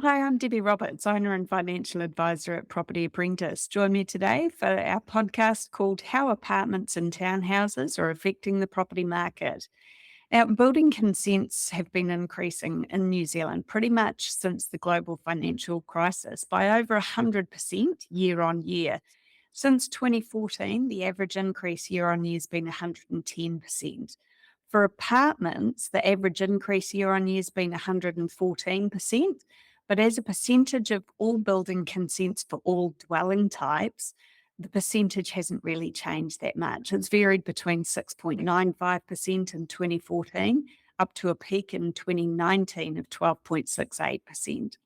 Hi, I'm Debbie Roberts, owner and financial advisor at Property Apprentice. Join me today for our podcast called How Apartments and Townhouses Are Affecting the Property Market. Now, building consents have been increasing in New Zealand pretty much since the global financial crisis by over 100% year on year. Since 2014, the average increase year on year has been 110%. For apartments, the average increase year on year has been 114%. But as a percentage of all building consents for all dwelling types, the percentage hasn't really changed that much. It's varied between 6.95% in 2014 up to a peak in 2019 of 12.68%.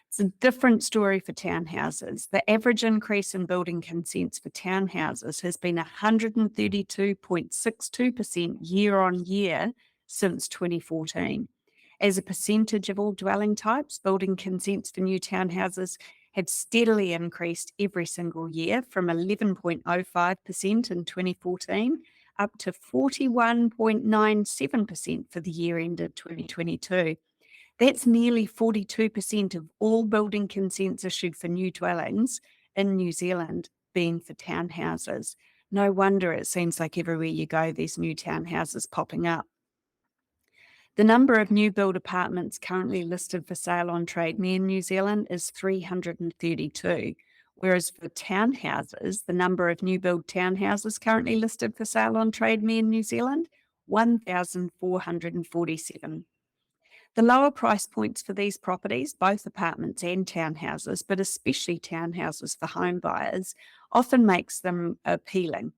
It's a different story for townhouses. The average increase in building consents for townhouses has been 132.62% year on year since 2014. As a percentage of all dwelling types, building consents for new townhouses have steadily increased every single year from 11.05% in 2014 up to 41.97% for the year ended 2022. That's nearly 42% of all building consents issued for new dwellings in New Zealand being for townhouses. No wonder it seems like everywhere you go, there's new townhouses popping up. The number of new build apartments currently listed for sale on Trade Me in New Zealand is 332, whereas for townhouses, the number of new build townhouses currently listed for sale on Trade Me in New Zealand, 1,447. The lower price points for these properties, both apartments and townhouses, but especially townhouses for home buyers, often makes them appealing,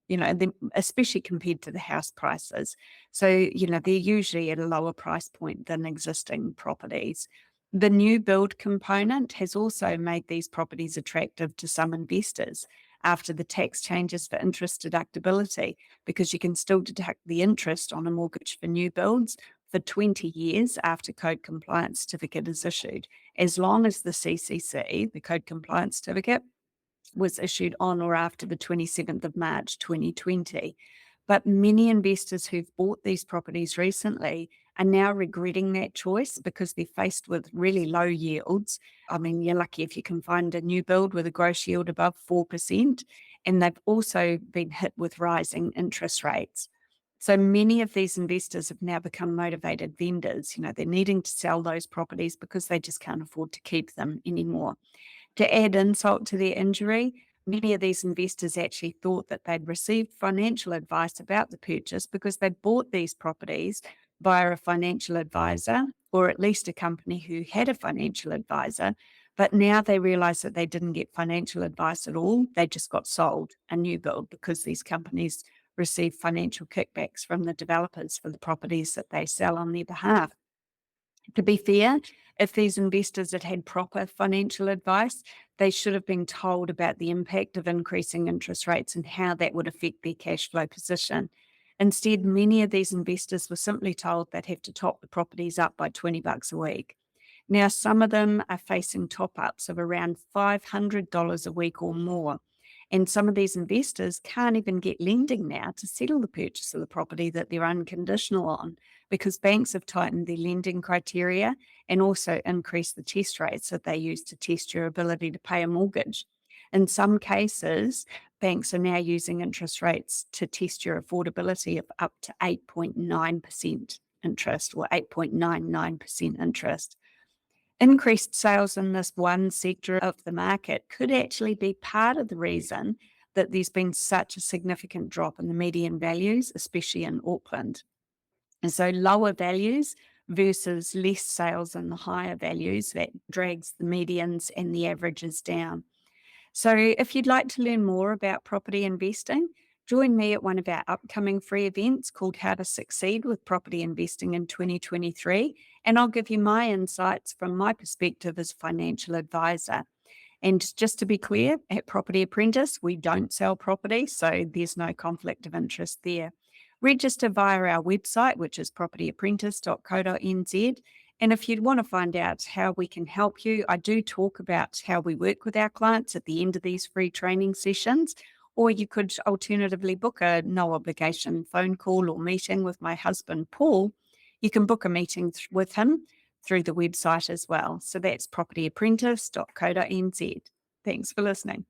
especially compared to the house prices. So, they're usually at a lower price point than existing properties. The new build component has also made these properties attractive to some investors after the tax changes for interest deductibility, because you can still deduct the interest on a mortgage for new builds for 20 years after Code Compliance Certificate is issued, as long as the CCC, the Code Compliance Certificate, was issued on or after the 27th of March 2020. But many investors who've bought these properties recently are now regretting that choice because they're faced with really low yields. I mean, you're lucky if you can find a new build with a gross yield above 4%, and they've also been hit with rising interest rates. So many of these investors have now become motivated vendors. They're needing to sell those properties because they just can't afford to keep them anymore. To add insult to their injury, many of these investors actually thought that they'd received financial advice about the purchase because they'd bought these properties via a financial advisor, or at least a company who had a financial advisor. But now they realize that they didn't get financial advice at all. They just got sold a new build because these companies receive financial kickbacks from the developers for the properties that they sell on their behalf. To be fair, if these investors had had proper financial advice, they should have been told about the impact of increasing interest rates and how that would affect their cash flow position. Instead, many of these investors were simply told they'd have to top the properties up by $20 a week. Now, some of them are facing top-ups of around $500 a week or more. And some of these investors can't even get lending now to settle the purchase of the property that they're unconditional on, because banks have tightened their lending criteria and also increased the test rates that they use to test your ability to pay a mortgage. In some cases, banks are now using interest rates to test your affordability of up to 8.9% interest or 8.99% interest. Increased sales in this one sector of the market could actually be part of the reason that there's been such a significant drop in the median values, especially in Auckland. And so lower values versus less sales in the higher values, that drags the medians and the averages down. So if you'd like to learn more about property investing, join me at one of our upcoming free events called How to Succeed with Property Investing in 2023, and I'll give you my insights from my perspective as a financial advisor. And just to be clear, at Property Apprentice, we don't sell property, so there's no conflict of interest there. Register via our website, which is propertyapprentice.co.nz. And if you'd want to find out how we can help you, I do talk about how we work with our clients at the end of these free training sessions. Or you could alternatively book a no obligation phone call or meeting with my husband, Paul. You can book a meeting with him through the website as well. So that's propertyapprentice.co.nz. Thanks for listening.